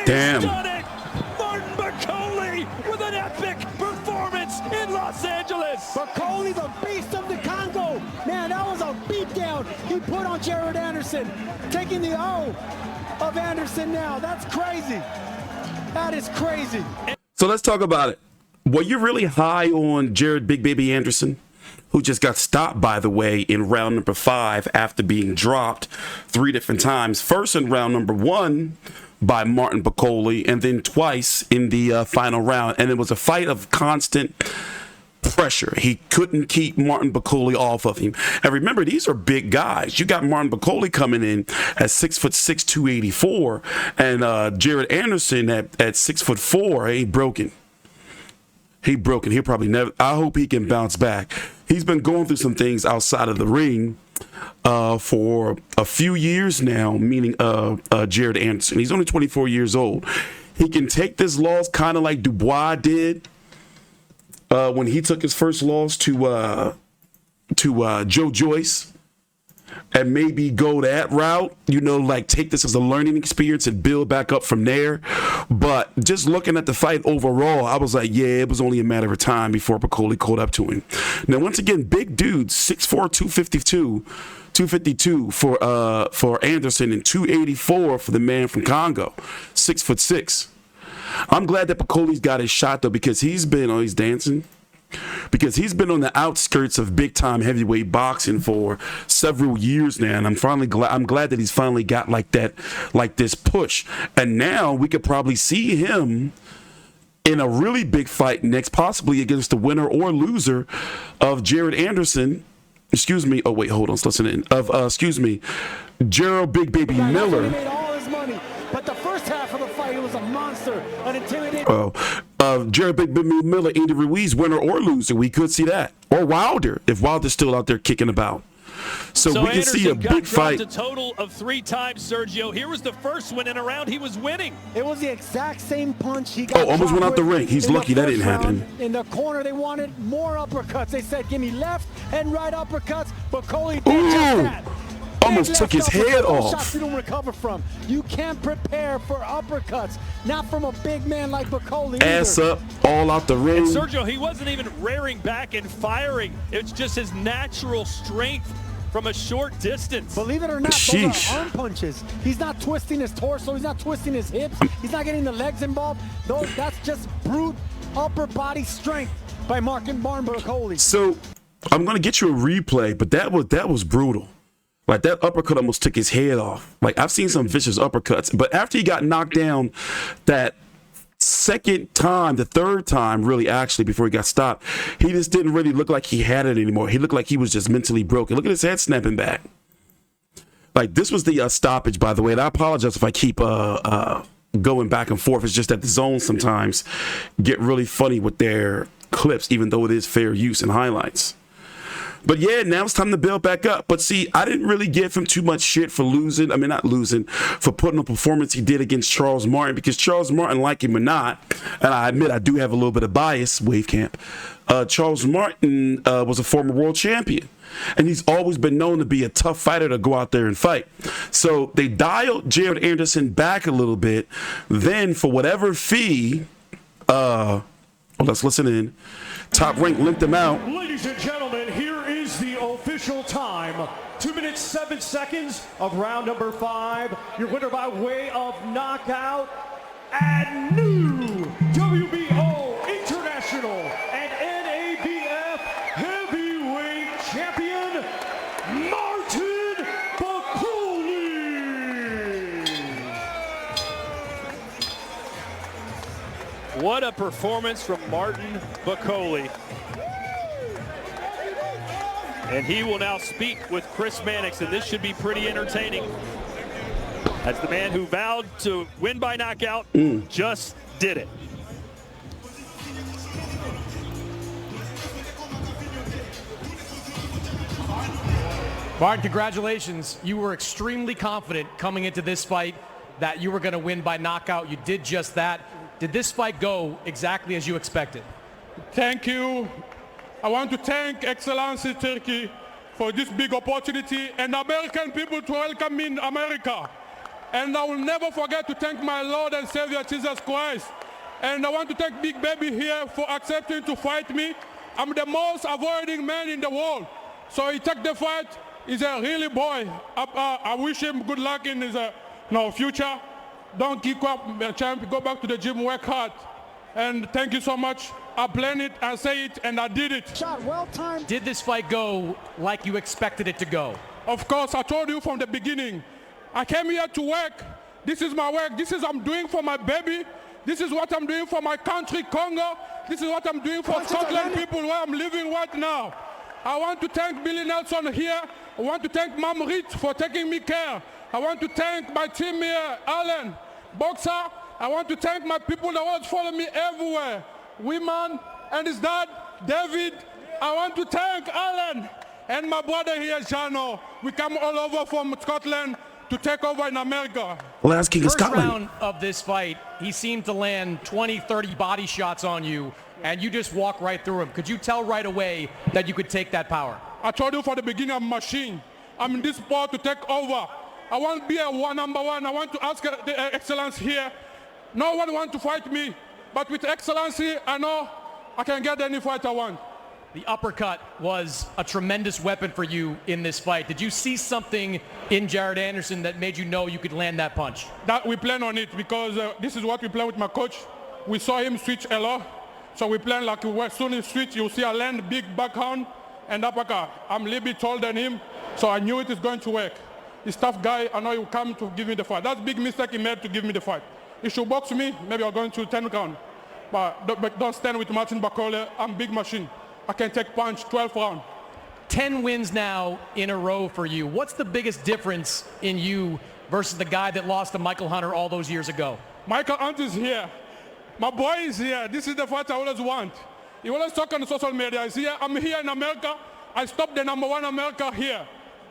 Damn. Stunning! Martin Bakole with an epic performance in Los Angeles. Bakole, the beast of the Congo. Man, that was a beatdown he put on Jared Anderson. Taking the O of Anderson now. That's crazy. That is crazy. So let's talk about it. Were you really high on Jared Big Baby Anderson, who just got stopped, by the way, in round number 5 after being dropped 3 different times? First in round number 1 by Martin Bakole, and then twice in the final round. And it was a fight of constant pressure. He couldn't keep Martin Bakole off of him. And remember, these are big guys. You got Martin Bakole coming in at 6'6", 284, and Jared Anderson at 6'4". He broken. He broken. He'll probably never. I hope he can bounce back. He's been going through some things outside of the ring for a few years now, meaning Jared Anderson. He's only 24 years old. He can take this loss kind of like Dubois did when he took his first loss to Joe Joyce, and maybe go that route, you know, like take this as a learning experience and build back up from there. But just looking at the fight overall, I was like, yeah, it was only a matter of time before Bakole caught up to him. Now, once again, big dude, 6'4", 252 for Anderson, and 284 for the man from Congo, 6'6". I'm glad that Bakole's got his shot, though, because he's been on the outskirts of big-time heavyweight boxing for several years now, and I'm glad that he's finally got like this push. And now we could probably see him in a really big fight next, possibly against the winner or loser of Jared Anderson. Excuse me. Oh wait, hold on. Let's listen in. Jarrell Big Baby Miller. He made all his money, but the first half of the fight, it was a monster, an intimidating. Jared Big Baby Miller, Andy Ruiz, winner or loser. We could see that, or Wilder, if Wilder's still out there kicking about. So we can see a big fight. A total of 3 times, Sergio. Here was the first one in a round. He was winning. It was the exact same punch he got. Oh, almost went out the ring. He's lucky that didn't happen. In the corner, they wanted more uppercuts. They said, give me left and right uppercuts. Bakole did just that. Almost took his head off. Shots you don't recover from. You can't prepare for uppercuts. Not from a big man like Bakole. Ass up, all out the ring. And Sergio, he wasn't even rearing back and firing. It's just his natural strength from a short distance. Believe it or not, those are arm punches. He's not twisting his torso. He's not twisting his hips. He's not getting the legs involved. That's just brute upper body strength by Martin Bakole. So I'm going to get you a replay, but that was brutal. Like, that uppercut almost took his head off. Like, I've seen some vicious uppercuts, but after he got knocked down that second time, the third time, really, actually, before he got stopped, he just didn't really look like he had it anymore. He looked like he was just mentally broken. Look at his head snapping back. Like, this was the stoppage, by the way, and I apologize if I keep going back and forth. It's just that the zones sometimes get really funny with their clips, even though it is fair use and highlights. But yeah, now it's time to build back up. But see, I didn't really give him too much shit for losing. I mean, not losing, for putting a performance he did against Charles Martin, because Charles Martin, like him or not, and I admit I do have a little bit of bias, Wave Camp, Charles Martin was a former world champion. And he's always been known to be a tough fighter to go out there and fight. So they dialed Jared Anderson back a little bit. Then, for whatever fee, let's listen in. Top Rank linked him out. Ladies and gentlemen, here is the official time. 2 minutes, 7 seconds of round number 5. Your winner by way of knockout and new WBO International and NABF Heavyweight Champion, Martin Bakole. What a performance from Martin Bakole. And he will now speak with Chris Mannix, and this should be pretty entertaining. As the man who vowed to win by knockout just did it. Martin, congratulations. You were extremely confident coming into this fight that you were going to win by knockout. You did just that. Did this fight go exactly as you expected? Thank you. I want to thank Excellency Turkey for this big opportunity and American people to welcome me in America. And I will never forget to thank my Lord and Savior, Jesus Christ. And I want to thank Big Baby here for accepting to fight me. I'm the most avoiding man in the world. So he took the fight. He's a really boy. I wish him good luck in his future. Don't keep up, champ. Go back to the gym, work hard. And thank you so much. I planned it, I say it, and I did it. Shot well timed. Did this fight go like you expected it to go? Of course, I told you from the beginning. I came here to work. This is my work. This is what I'm doing for my baby. This is what I'm doing for my country, Congo. This is what I'm doing for Scotland people where I'm living right now. I want to thank Billy Nelson here. I want to thank Mom Rit for taking me care. I want to thank my team here, Alan, Boxer. I want to thank my people that was following me everywhere. Women and his dad, David. I want to thank Alan and my brother here, Jano. We come all over from Scotland to take over in America. Last king of First Scotland. round of this fight, he seemed to land 20, 30 body shots on you, and you just walk right through him. Could you tell right away that you could take that power? I told you for the beginning, I'm a machine. I'm in this sport to take over. I want to be number one. I want to ask the excellence here. No one wants to fight me, but with excellency, I know I can get any fight I want. The uppercut was a tremendous weapon for you in this fight. Did you see something in Jared Anderson that made you know you could land that punch? That we plan on it because this is what we plan with my coach. We saw him switch a lot, so we plan like as soon as he switch, you'll see I land big backhand and uppercut. I'm a little bit taller than him, so I knew it is going to work. He's a tough guy. I know he will come to give me the fight. That's a big mistake he made to give me the fight. He should box me. Maybe I'm going to 10 rounds. But don't stand with Martin Bakole. I'm big machine. I can take punch 12 rounds. 10 wins now in a row for you. What's the biggest difference in you versus the guy that lost to Michael Hunter all those years ago? Michael Hunter is here. My boy is here. This is the fight I always want. He always talk on social media. He's here. I'm here in America. I stopped the number one America here.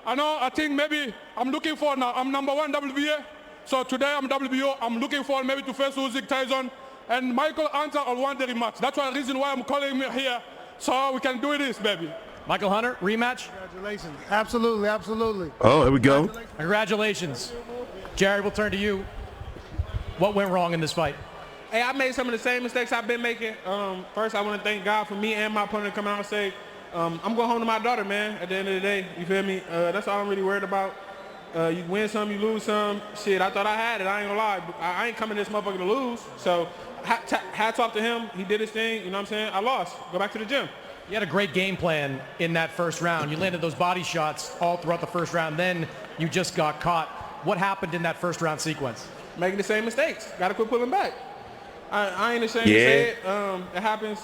I think maybe I'm looking for now. I'm number one WBA. So today I'm WBO. I'm looking for maybe to face Usyk, Tyson. And Michael Hunter will want the rematch. That's the reason why I'm calling him here. So we can do this, baby. Michael Hunter, rematch? Congratulations. Absolutely, absolutely. Oh, there we go. Congratulations. Jared, we'll turn to you. What went wrong in this fight? Hey, I made some of the same mistakes I've been making. First, I want to thank God for me and my opponent coming out and say, I'm going home to my daughter, man, at the end of the day. You feel me? That's all I'm really worried about. You win some, you lose some. Shit, I thought I had it. I ain't gonna lie. I ain't coming this motherfucker to lose. So hats off to him. He did his thing. You know what I'm saying? I lost. Go back to the gym. You had a great game plan in that first round. You landed those body shots all throughout the first round. Then you just got caught. What happened in that first round sequence? Making the same mistakes. Got to quit pulling back. I ain't ashamed to say it. It happens.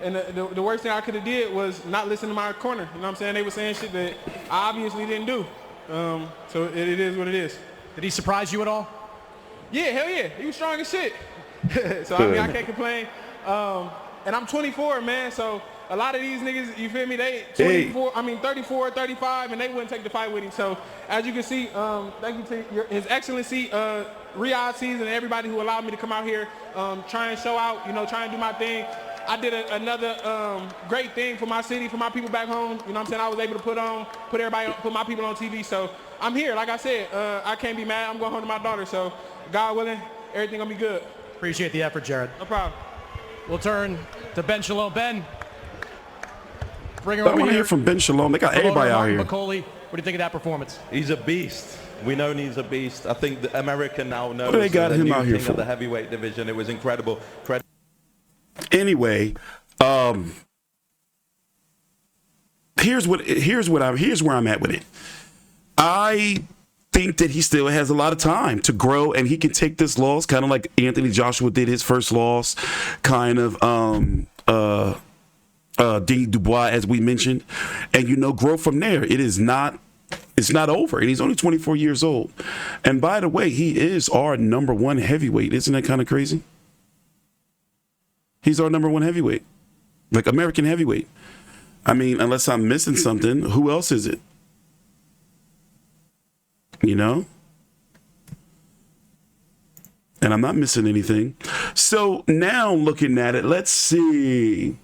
And the worst thing I could have did was not listen to my corner. You know what I'm saying? They were saying shit that I obviously didn't do. So it is what it is. Did he surprise you at all? Yeah, hell yeah. He was strong as shit. So, I mean, I can't complain. And I'm 24, man. So a lot of these niggas, you feel me, they 34, 35, and they wouldn't take the fight with him. So as you can see, thank you to His Excellency, Riyadh season, and everybody who allowed me to come out here, try and show out, try and do my thing. I did another great thing for my city, for my people back home. You know what I'm saying? I was able to put my people on TV. So I'm here. Like I said, I can't be mad. I'm going home to my daughter. So God willing, everything gonna be good. Appreciate the effort, Jared. No problem. We'll turn to Ben Shalom. Ben, bring her I over want to here. hear from Ben Shalom. They got everybody out here. Bakole, what do you think of that performance? He's a beast. We know he's a beast. I think the America now knows. What do they got the him new out here king for? of the heavyweight division. It was incredible. Anyway, here's where I'm at with it. I think that he still has a lot of time to grow, and he can take this loss, kind of like Anthony Joshua did his first loss, kind of Dean Dubois, as we mentioned, and grow from there. It's not over, and he's only 24 years old. And by the way, he is our number one heavyweight. Isn't that kind of crazy? He's our number one heavyweight, like American heavyweight. I mean, unless I'm missing something, who else is it? And I'm not missing anything. So now looking at it, let's see.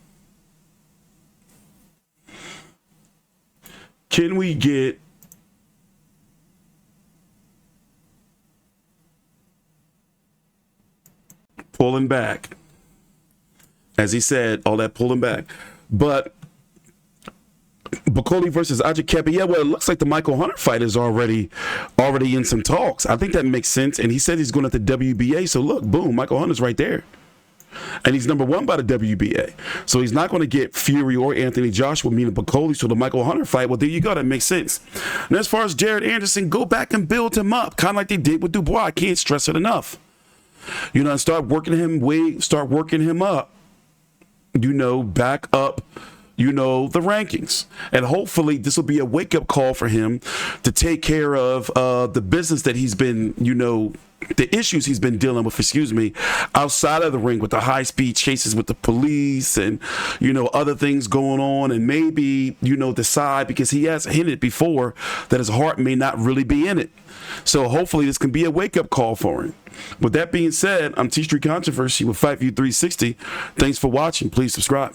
Can we get pulling back. As he said, all that pulling back. But Bakole versus Ajikepe, yeah, well, it looks like the Michael Hunter fight is already in some talks. I think that makes sense. And he said he's going at the WBA. So look, boom, Michael Hunter's right there. And he's number 1 by the WBA. So he's not going to get Fury or Anthony Joshua, meaning Bakole. So the Michael Hunter fight, well, there you go. That makes sense. And as far as Jared Anderson, go back and build him up, kind of like they did with Dubois. I can't stress it enough. You know, and start working him up. You know, back up, you know, the rankings. And hopefully this will be a wake-up call for him to take care of the business that he's been, you know, the issues he's been dealing with, outside of the ring with the high-speed chases with the police and, you know, other things going on, and maybe, you know, decide, because he has hinted before that his heart may not really be in it. So hopefully this can be a wake-up call for him. With that being said, I'm TstreeT Controversy with Fight View 360. Thanks for watching. Please subscribe.